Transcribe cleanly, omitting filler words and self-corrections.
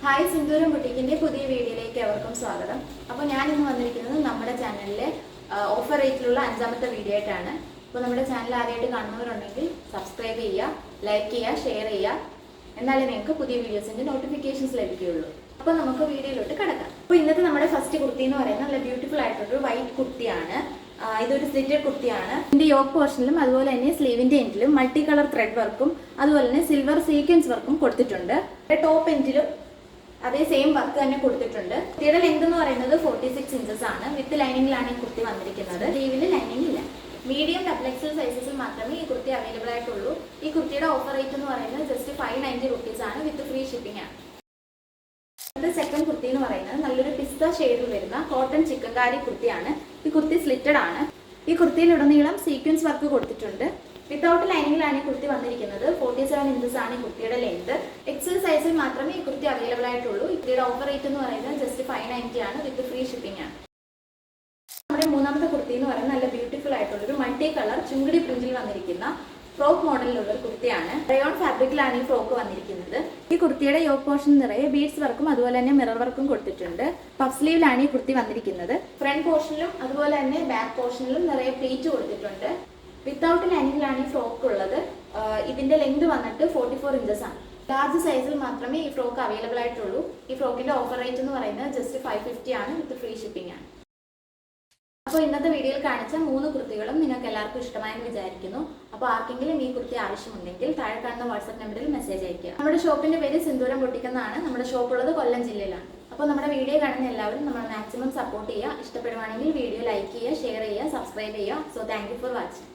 Hi സിന്ദൂരം ബുട്ടീക്കിന്റെ പുതിയ വീഡിയോയിലേക്ക് അവർക്കും സ്വാഗതം. അപ്പോൾ ഞാൻ ഇന്ന് വന്നിരിക്കുന്നത് നമ്മുടെ ചാനലിലെ ഓഫർ റേറ്റിലുള്ള അഞ്ചാമത്തെ വീഡിയോ ആയിട്ടാണ്. അപ്പോൾ നമ്മുടെ ചാനൽ ആദ്യമായിട്ട് കാണുന്നവരുണ്ടെങ്കിൽ സബ്സ്ക്രൈബ് ചെയ്യുക, ലൈക്ക് ചെയ്യുക, ഷെയർ ചെയ്യുക. എന്നാലേ നിങ്ങൾക്ക് പുതിയ വീഡിയോസിന്റെ നോട്ടിഫിക്കേഷൻസ് ലഭിക്കുകയുള്ളൂ. അപ്പോൾ നമുക്ക് വീഡിയോയിലോട്ട് കിടക്കാം. അപ്പോൾ ഇന്നത്തെ നമ്മുടെ ഫസ്റ്റ് കുർത്തി എന്ന് പറയുന്നത് നല്ല ബ്യൂട്ടിഫുൾ ആയിട്ടൊരു വൈറ്റ് കുർത്തിയാണ്. ഇതൊരു സ്ലിറ്റഡ് കുർത്തിയാണ്. ഇതിന്റെ യോക്ക് പോർഷനിലും അതുപോലെ തന്നെ സ്ലീവിന്റെ എൻഡിലും മൾട്ടി കളർ ത്രെഡ് വർക്കും അതുപോലെ തന്നെ സിൽവർ സീക്വൻസ് വർക്കും കൊടുത്തിട്ടുണ്ട്. ടോപ്പ് എൻഡിലും അതേ സെയിം വർക്ക് തന്നെ കൊടുത്തിട്ടുണ്ട്. കുർത്തിയുടെ ലെങ്ത് എന്ന് പറയുന്നത് 46 ഇഞ്ചസ് ആണ്. വിത്ത് ലൈനിങ്ങിലാണ് ഈ കുർത്തി വന്നിരിക്കുന്നത്. സ്ലീവിൽ ലൈനിങ് ഇല്ല. മീഡിയം ഡബിൾ എക്സൽ സൈസസിൽ മാത്രമേ ഈ കുർത്തി അവൈലബിൾ ആയിട്ടുള്ളൂ. ഈ കുർത്തിയുടെ ഓഫർ റേറ്റ് എന്ന് പറയുന്നത് ജസ്റ്റ് 590 rupees ആണ്. വിത്ത് ഫ്രീ ഷിപ്പിംഗ് ആണ്. സെക്കൻഡ് കുർത്തി എന്ന് പറയുന്നത് നല്ലൊരു പിസ്ത ഷെയ്ഡിൽ വരുന്ന കോട്ടൺ ചിക്കൻകാരി കുർത്തിയാണ്. ഈ കുർത്തി സ്ലിറ്റഡ് ആണ്. ഈ കുർത്തിയിലുടനീളം സീക്വൻസ് വർക്ക് കൊടുത്തിട്ടുണ്ട്. വിത്തൗട്ട് ലൈനിങ്ങിലാണ് ഈ കുർത്തി വന്നിരിക്കുന്നത്. 47 ഇഞ്ചസ് ആണ് ഈ കുർത്തിയുടെ ലെങ്ത്. എക്സൽ സൈസിൽ മാത്രമേ ഈ കുർത്തി അവൈലബിൾ ആയിട്ടുള്ളൂ. ഈ കുർത്തിയുടെ ഓഫർ റേറ്റ് എന്ന് പറയുന്നത് ജസ്റ്റ് 590 ആണ്. വിത്ത് ഫ്രീ ഷിപ്പിംഗ് ആണ്. നമ്മുടെ മൂന്നാമത്തെ കുർത്തി എന്ന് പറയുന്നത് നല്ല ബ്യൂട്ടിഫുൾ ആയിട്ടുള്ളൊരു മൾട്ടി കളർ ചുങ്കിടി പ്രിന്റിൽ വന്നിരിക്കുന്ന ഫ്രോക്ക് മോഡലിലുള്ള ഒരു കുർത്തിയാണ്. റയോൺ ഫാബ്രിക്കിലാണ് ഈ ഫ്രോക്ക് വന്നിരിക്കുന്നത്. ഈ കുർത്തിയുടെ യോക്ക് പോർഷൻ നിറയെ ബീഡ്സ് വർക്കും അതുപോലെ തന്നെ മിറർ വർക്കും കൊടുത്തിട്ടുണ്ട്. പഫ് സ്ലീവിലാണ് ഈ കുർത്തി വന്നിരിക്കുന്നത്. ഫ്രണ്ട് പോർഷനിലും അതുപോലെ തന്നെ ബാക്ക് പോർഷനിലും നിറയെ പ്ലീറ്റ് കൊടുത്തിട്ടുണ്ട്. വിത്തൗട്ട് ലൈനിങ്ങിലാണ് ഈ ഫ്രോക്ക് ഉള്ളത്. ഇതിന്റെ ലെങ്ത് വന്നിട്ട് 44 ഇഞ്ചസ് ആണ്. ലാർജ് സൈസിൽ മാത്രമേ ഈ ഫ്രോക്ക് അവൈലബിൾ ആയിട്ടുള്ളൂ. ഈ ഫ്രോക്കിന്റെ ഓഫർ റേറ്റ് എന്ന് പറയുന്നത് ജസ്റ്റ് 550 ആണ്. വിത്ത് ഫ്രീ ഷിപ്പിംഗ് ആണ്. അപ്പോൾ ഇന്നത്തെ വീഡിയോയിൽ കാണിച്ച 3 കുർത്തികളും നിങ്ങൾക്ക് എല്ലാവർക്കും ഇഷ്ടമായെന്ന് വിചാരിക്കുന്നു. അപ്പോൾ ആർക്കെങ്കിലും ഈ കുർത്തി ആവശ്യമുണ്ടെങ്കിൽ താഴെ കാണുന്ന വാട്സ്ആപ്പ് നമ്പറിൽ മെസ്സേജ് അയക്കുക. നമ്മുടെ ഷോപ്പിന്റെ പേര് സിന്ദൂരം ബുട്ടീക്ക് എന്നാണ്. നമ്മുടെ ഷോപ്പ് ഉള്ളത് കൊല്ലം ജില്ലയിലാണ്. അപ്പോൾ നമ്മുടെ വീഡിയോ കാണുന്ന എല്ലാവരും നമ്മൾ മാക്സിമം സപ്പോർട്ട് ചെയ്യുക. ഇഷ്ടപ്പെടുവാണെങ്കിൽ വീഡിയോ ലൈക്ക് ചെയ്യുക, ഷെയർ ചെയ്യുക, സബ്സ്ക്രൈബ് ചെയ്യുക. So thank you for watching.